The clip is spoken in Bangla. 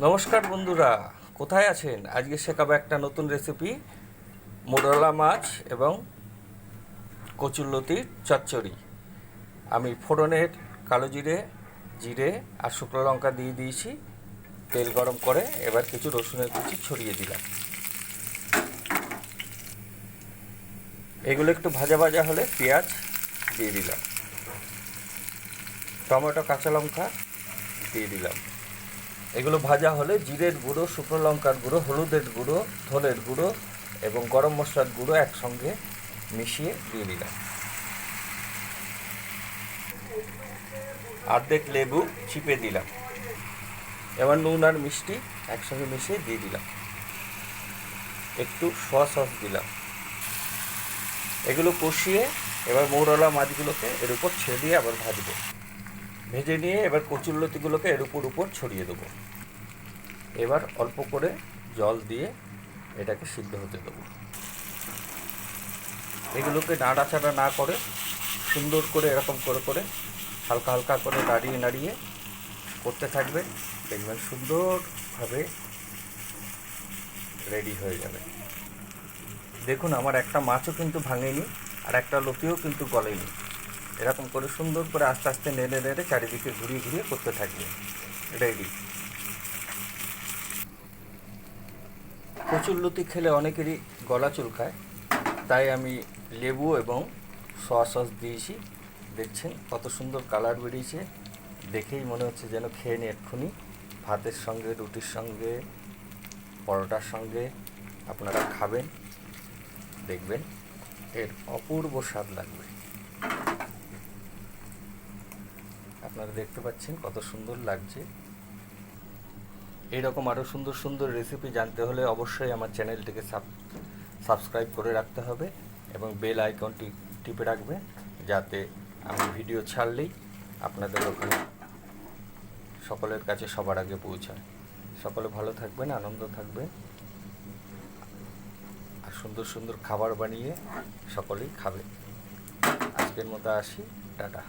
নমস্কার বন্ধুরা, কোথায় আছেন? আজকে শেখাবো একটা নতুন রেসিপি, মোরলা মাছ এবং কচুরলতির চচ্চড়ি। আমি ফোড়নের কালো জিরে, জিরে আর শুকনো লঙ্কা দিয়ে দিয়েছি। তেল গরম করে এবার কিছু রসুনের কুচি ছড়িয়ে দিলাম। এগুলো একটু ভাজা ভাজা হলে পেঁয়াজ দিয়ে দিলাম, টমেটো, কাঁচা লঙ্কা দিয়ে দিলাম। এগুলো ভাজা হলে জিরের গুঁড়ো, শুকনো লঙ্কার গুঁড়ো, হলুদের গুঁড়ো, ধনের গুঁড়ো এবং গরম মশলার গুঁড়ো একসঙ্গে মিশিয়ে দিয়ে দিলাম। অর্ধেক লেবু চিপে দিলাম। এবার নুন আর মিষ্টি একসঙ্গে মিশিয়ে দিয়ে দিলাম। একটু সয়া সস দিলাম। এগুলো কষিয়ে এবার মৌরলা মাছগুলোকে এর উপর ছেড়ে দিয়ে আবার ভাজবো। ভেজে নিয়ে এবার কচুরলতিগুলোকে এর উপর ছড়িয়ে দেবো। এবার অল্প করে জল দিয়ে এটাকে সিদ্ধ হতে দেবো। এগুলোকে নাড়াচাড়া না করে সুন্দর করে এরকম করে করে হালকা হালকা করে নাড়িয়ে নাড়িয়ে করতে থাকবে। দেখবেন সুন্দরভাবে রেডি হয়ে যাবে। দেখুন, আমার একটা মাছও কিন্তু ভাঙেনি আর একটা লতিও কিন্তু গলেনি। এরকম করে সুন্দর করে আস্তে আস্তে নেড়ে নেড়ে চারিদিকে ঘুরিয়ে ঘুরিয়ে করতে থাকবে। রেডি। কচুরলতি খেলে অনেকেরই গলা চুলকায়, তাই আমি লেবু এবং সয়া সস দিয়েছি। দেখছেন কত সুন্দর কালার বেরিয়েছে, দেখেই মনে হচ্ছে যেন খেয়ে নিই এক্ষুনি। ভাতের সঙ্গে, রুটির সঙ্গে, পরোটার সঙ্গে আপনারা খাবেন, দেখবেন এর অপূর্ব স্বাদ লাগবে। আপনারা দেখতে পাচ্ছেন কত সুন্দর লাগছে। এইরকম আরও সুন্দর সুন্দর রেসিপি জানতে হলে অবশ্যই আমার চ্যানেলটিকে সাবস্ক্রাইব করে রাখতে হবে এবং বেল আইকনটি টিপে রাখবেন, যাতে আমি ভিডিও ছাড়লেই আপনাদের ওখানে সকলের কাছে সবার আগে পৌঁছায়। সকলে ভালো থাকবেন, আনন্দ থাকবেন আর সুন্দর সুন্দর খাবার বানিয়ে সকলেই খাবে। আজকের মতো আসি, টাটা।